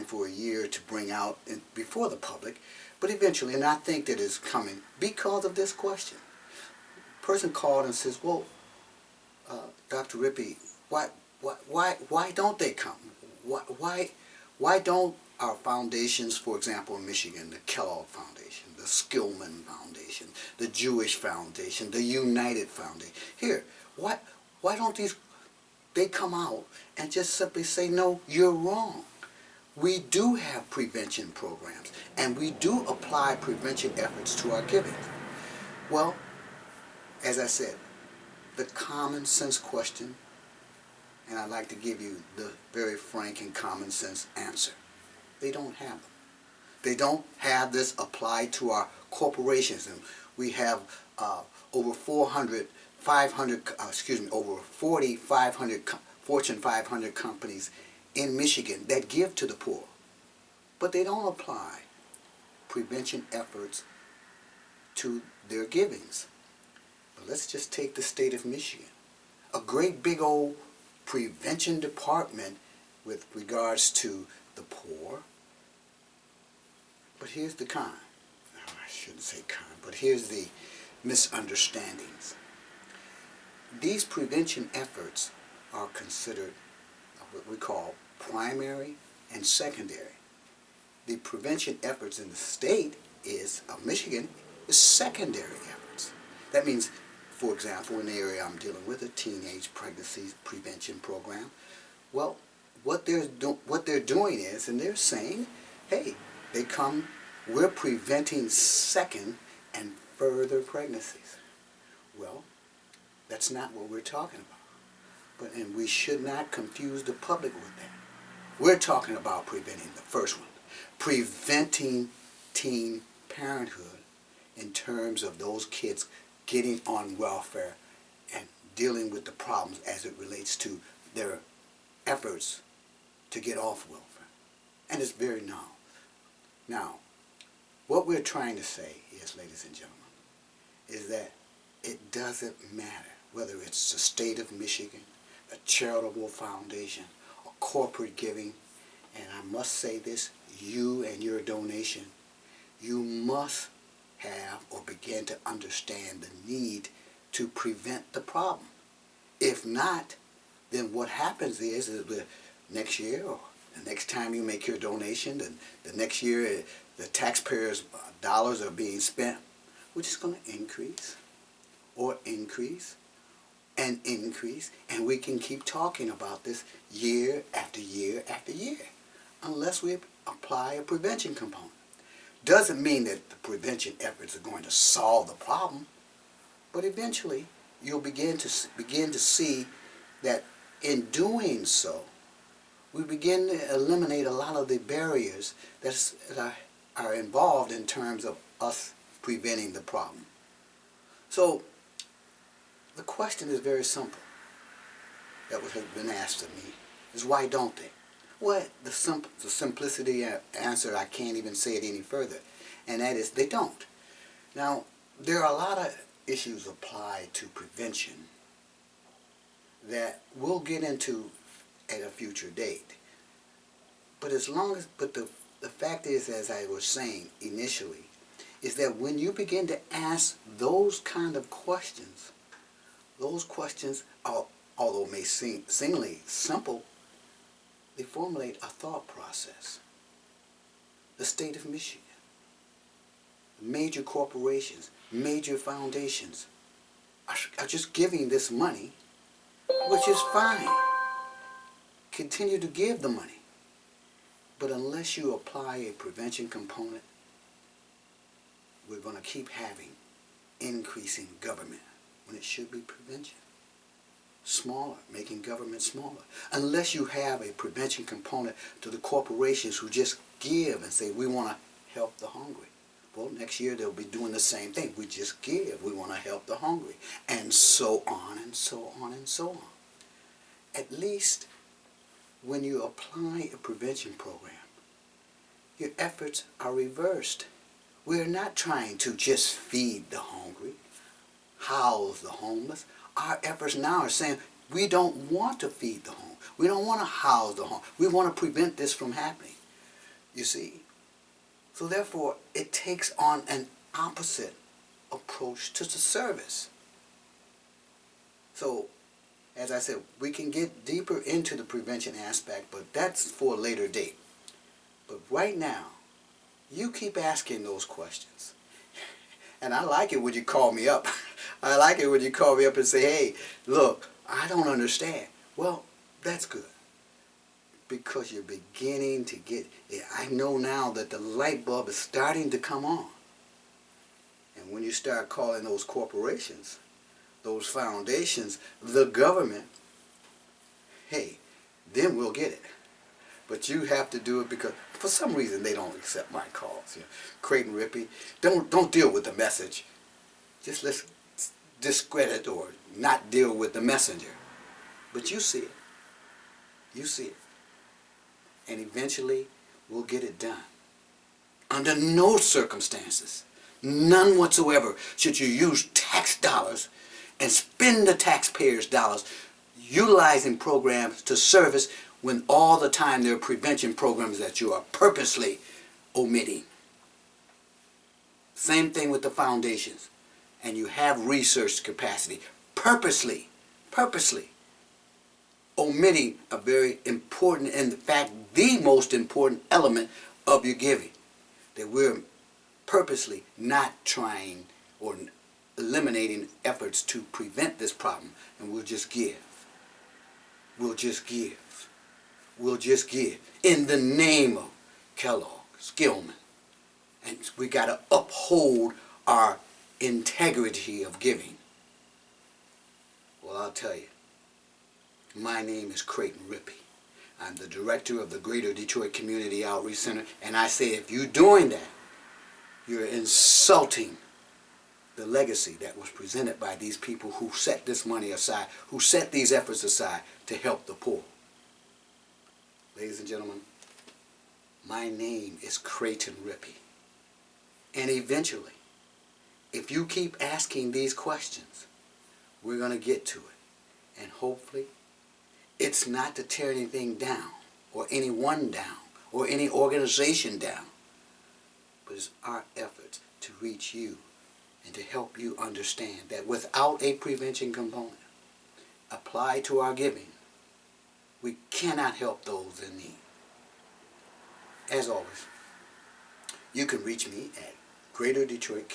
time for a year to bring out before the public, but eventually, and I think that it's coming because of this question. A person called and says, well, Dr. Rippey, why don't they come? Why don't our foundations, for example, in Michigan, the Kellogg Foundation, the Skillman Foundation, the Jewish Foundation, the United Foundation, why don't they come out and just simply say, no, you're wrong. We do have prevention programs, and we do apply prevention efforts to our giving. Well, as I said, the common sense question, and I'd like to give you the very frank and common sense answer. They don't have them. They don't have this applied to our corporations, and we have over 40 Fortune 500 companies in Michigan that give to the poor, but they don't apply prevention efforts to their givings. But let's just take the state of Michigan. A great big old prevention department with regards to the poor. But here's the con. I shouldn't say con, but here's the misunderstandings. These prevention efforts are considered what we call primary and secondary. The prevention efforts in the state of Michigan is secondary efforts. That means, for example, in the area I'm dealing with, a teenage pregnancy prevention program, well, what they're doing is, and they're saying, hey, we're preventing second and further pregnancies. Well, that's not what we're talking about. And we should not confuse the public with that. We're talking about preventing the first one, preventing teen parenthood in terms of those kids getting on welfare and dealing with the problems as it relates to their efforts to get off welfare. And it's very novel. Now, what we're trying to say is, ladies and gentlemen, is that it doesn't matter whether it's the state of Michigan, a charitable foundation, or corporate giving, and I must say this, you and your donation, you must have or begin to understand the need to prevent the problem. If not, then what happens is the next year or the next time you make your donation, the next year the taxpayers' dollars are being spent, which is going to increase or increase and increase, and we can keep talking about this year after year after year unless we apply a prevention component. Doesn't mean that the prevention efforts are going to solve the problem, but eventually you'll begin to see that in doing so, we begin to eliminate a lot of the barriers that are involved in terms of us preventing the problem. So the question is very simple that has been asked of me, is why don't they? Well, the simplicity answer, I can't even say it any further, and that is they don't. Now, there are a lot of issues applied to prevention that we'll get into at a future date. But the fact is, as I was saying initially, is that when you begin to ask those kind of questions, those questions, although may seemingly simple, they formulate a thought process. The state of Michigan, major corporations, major foundations are just giving this money, which is fine. Continue to give the money. But unless you apply a prevention component, we're going to keep having increasing government when it should be prevention. Smaller, making government smaller. Unless you have a prevention component to the corporations who just give and say, we want to help the hungry. Well, next year they'll be doing the same thing. We just give. We want to help the hungry. And so on and so on and so on. At least when you apply a prevention program, your efforts are reversed. We're not trying to just feed the hungry, house the homeless. Our efforts now are saying we don't want to feed the hungry. We don't want to house the hungry. We want to prevent this from happening. You see? So therefore, it takes on an opposite approach to the service. So, as I said, we can get deeper into the prevention aspect, but that's for a later date. But right now, you keep asking those questions. And I like it when you call me up. I like it when you call me up and say, hey, look, I don't understand. Well, that's good. Because you're beginning to get, I know now that the light bulb is starting to come on. And when you start calling those corporations, those foundations, the government, hey, then we'll get it. But you have to do it because for some reason they don't accept my calls. You know, Creighton Rippey, don't deal with the message. Just let's discredit or not deal with the messenger. But you see it. You see it. And eventually we'll get it done. Under no circumstances, none whatsoever, should you use tax dollars and spend the taxpayers' dollars utilizing programs to service when all the time there are prevention programs that you are purposely omitting. Same thing with the foundations. And you have research capacity, purposely omitting a very important, in fact, the most important element of your giving. That we're purposely not trying or eliminating efforts to prevent this problem. And we'll just give. We'll just give. We'll just give. In the name of Kellogg, Skillman. And we got to uphold our integrity of giving. Well, I'll tell you. My name is Creighton Rippey. I'm the director of the Greater Detroit Community Outreach Center, and I say if you're doing that, you're insulting the legacy that was presented by these people who set this money aside, who set these efforts aside to help the poor. Ladies and gentlemen, my name is Creighton Rippey. And eventually, if you keep asking these questions, we're going to get to it. And hopefully, it's not to tear anything down, or anyone down, or any organization down, but it's our efforts to reach you and to help you understand that without a prevention component applied to our giving, we cannot help those in need. As always, you can reach me at Greater Detroit